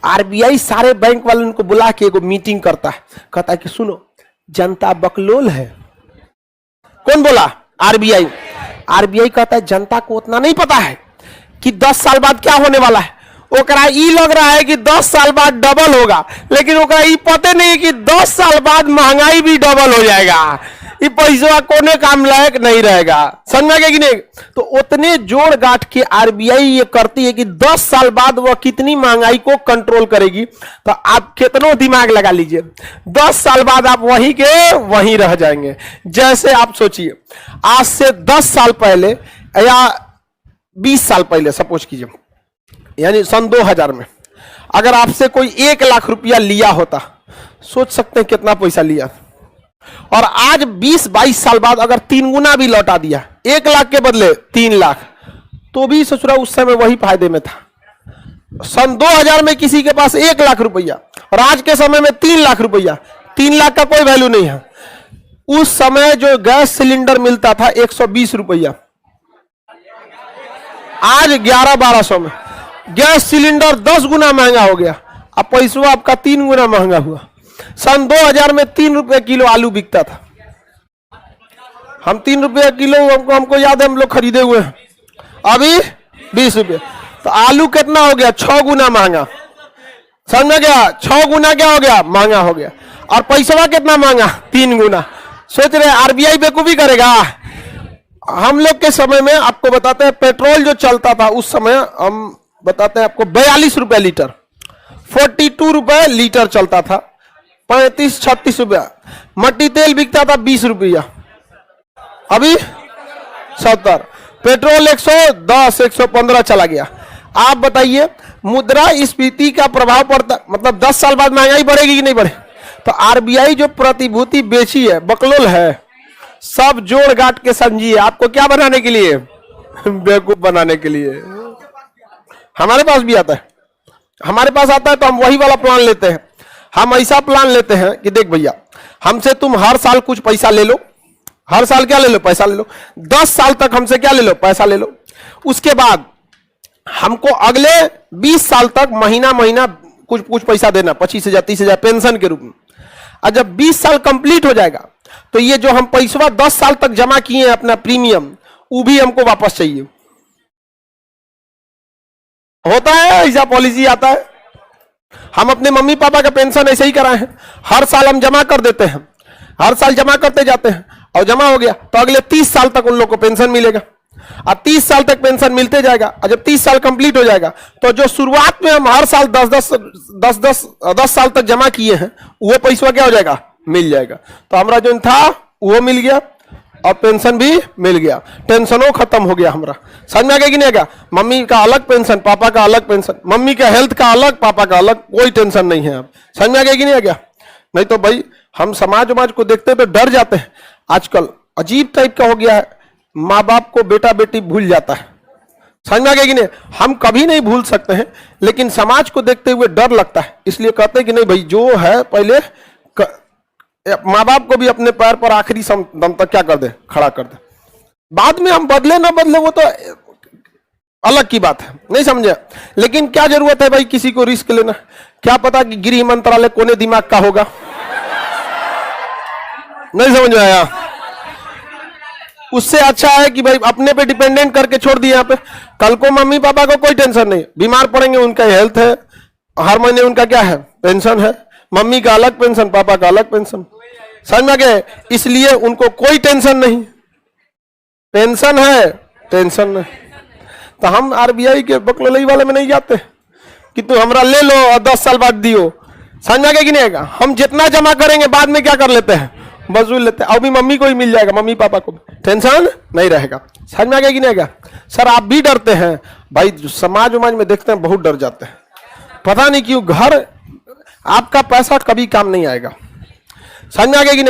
RBI सारे bank वालों को बुला के एगो मीटिंग करता है, कहता है कि सुनो जनता बकलोल है। कौन बोला? आरबीआई। आरबीआई कहता है जनता को उतना नहीं पता है कि 10 साल बाद क्या होने वाला है। ओकरा ई लग रहा है कि 10 साल बाद डबल होगा, लेकिन ओकरा ई पता नहीं कि 10 साल बाद महंगाई भी डबल हो जाएगा। ये पैसा कोने काम लायक नहीं रहेगा। समझ में आ गया कि नहीं? तो उतने जोड़ गांठ के आरबीआई ये करती है कि 10 साल बाद वह कितनी महंगाई को कंट्रोल करेगी। तो आप कितना दिमाग लगा लीजिए, 10 साल बाद आप वहीं के वहीं रह जाएंगे। जैसे आप सोचिए, आज से 10 साल पहले या 20 साल पहले सपोज कीजिए, यानी सन 2000 में अगर आपसे कोई 1 लाख रुपया लिया होता, सोच सकते हैं कितना पैसा लिया। और आज 20-22 साल बाद अगर 3 गुना भी लौटा दिया, 1 लाख के बदले 3 लाख, तो भी सोच रहा उस समय वही फायदे में था। सन 2000 में किसी के पास 1 लाख रुपया और आज के समय में 3 लाख रुपया, 3 लाख का कोई वैल्यू नहीं है। उस समय जो गैस सिलेंडर मिलता था 120 रुपया, आज 1100-1200 में गैस सिलेंडर 10 गुना महंगा हो गया। अब पैसा आपका 3 गुना महंगा हुआ। सन 2000 में 3 रुपए किलो आलू बिकता था। हम 3 रुपए किलो हमको याद है, हम लोग खरीदे हुए हैं। अभी 20 रुपए, तो आलू कितना हो गया? 6 गुना महंगा। समझ में गया? 6 गुना क्या हो गया? महंगा हो गया। और पैसा कितना महंगा? 3 गुना। सोच रहे आरबीआई बेवकूफी करेगा? हम लोग के समय में आपको बताते हैं, पेट्रोल जो चलता था उस समय, हम बताते हैं आपको 42 रुपए लीटर, 42 रुपए लीटर चलता था, 35-36 रुपया। मट्टी तेल बिकता था 20 रुपया, अभी 70। पेट्रोल 110-115 चला गया। आप बताइए मुद्रास्फीति का प्रभाव पड़ता, मतलब 10 साल बाद महंगाई बढ़ेगी कि नहीं बढ़े? तो आरबीआई जो प्रतिभूति बेची है बकलोल है। सब जोड़ गांठ के समझिए, आपको क्या बनाने के लिए? बेवकूफ बनाने के लिए। हमारे पास भी आता है, हमारे पास आता है तो हम वही वाला प्लान लेते हैं। हम ऐसा प्लान लेते हैं कि देख भैया, हमसे तुम हर साल कुछ पैसा ले लो। हर साल क्या ले लो? पैसा ले लो। 10 साल तक हमसे क्या ले लो? पैसा ले लो। उसके बाद हमको अगले 20 साल तक महीना महीना कुछ कुछ पैसा देना, 25,000-30,000 पेंशन के रूप में। और जब 20 साल कंप्लीट हो जाएगा तो ये जो हम पैसा 10 साल तक जमा किए हैं अपना प्रीमियम, वो भी हमको वापस चाहिए। होता है ऐसा, पॉलिसी आता है। हम अपने मम्मी पापा का पेंशन ऐसे ही कराए हैं, हर साल हम जमा कर देते हैं, हर साल जमा करते जाते हैं, और जमा हो गया तो अगले 30 साल तक उन लोग को पेंशन मिलेगा। और 30 साल तक पेंशन मिलते जाएगा। और जब 30 साल कंप्लीट हो जाएगा तो जो शुरुआत में हम हर साल 10 साल तक जमा किए हैं, वो पैसा क्या हो जाएगा? मिल जाएगा। तो हमारा जो था वो मिल गया और पेंशन भी मिल गया, टेंशनों खत्म हो गया हमारा। समझ में आ गया कि नहीं आ गया? मम्मी का अलग पेंशन, पापा का अलग पेंशन, मम्मी का हेल्थ का अलग, पापा का अलग, कोई टेंशन नहीं है। अब समझ में आ गया कि नहीं आ गया? नहीं तो भाई हम समाज को देखते तो डर जाते हैं। आजकल अजीब टाइप का हो गया है, माँ बाप को बेटा बेटी भूल जाता है। समझ में आ गया कि नहीं? हम कभी नहीं भूल सकते हैं, लेकिन समाज को देखते हुए डर लगता है। इसलिए कहते हैं कि नहीं भाई, जो है पहले माँ बाप को भी अपने पैर पर आखिरी दम तक क्या कर दे? खड़ा कर दे। बाद में हम बदले ना बदले वो तो अलग की बात है, नहीं समझे? लेकिन क्या जरूरत है भाई किसी को रिस्क लेना? क्या पता कि गृह मंत्रालय कोने दिमाग का होगा। नहीं समझ में आया? उससे अच्छा है कि भाई अपने पे डिपेंडेंट करके छोड़ दिया। यहाँ पे कल को मम्मी पापा को कोई टेंशन नहीं, बीमार पड़ेंगे, उनका हेल्थ है, हर महीने उनका क्या है? पेंशन है। मम्मी का अलग पेंशन, पापा का अलग पेंशन। समझ में गए? इसलिए उनको कोई टेंशन नहीं, पेंशन है, टेंशन नहीं। तो हम आरबीआई के बकलोलई वाले में नहीं जाते कि तू हमरा ले लो और 10 साल बाद दियो। समझ में गया कि नहीं आएगा? हम जितना जमा करेंगे बाद में क्या कर लेते हैं? वसूल लेते हैं। अभी मम्मी को ही मिल जाएगा, मम्मी पापा को टेंशन नहीं रहेगा। समझ में आ गया कि नहीं आएगा? सर आप भी डरते हैं भाई, समाज में देखते हैं बहुत डर जाते हैं, पता नहीं क्यों। घर आपका पैसा कभी काम नहीं आएगा। समझ में आ गया कि नहीं?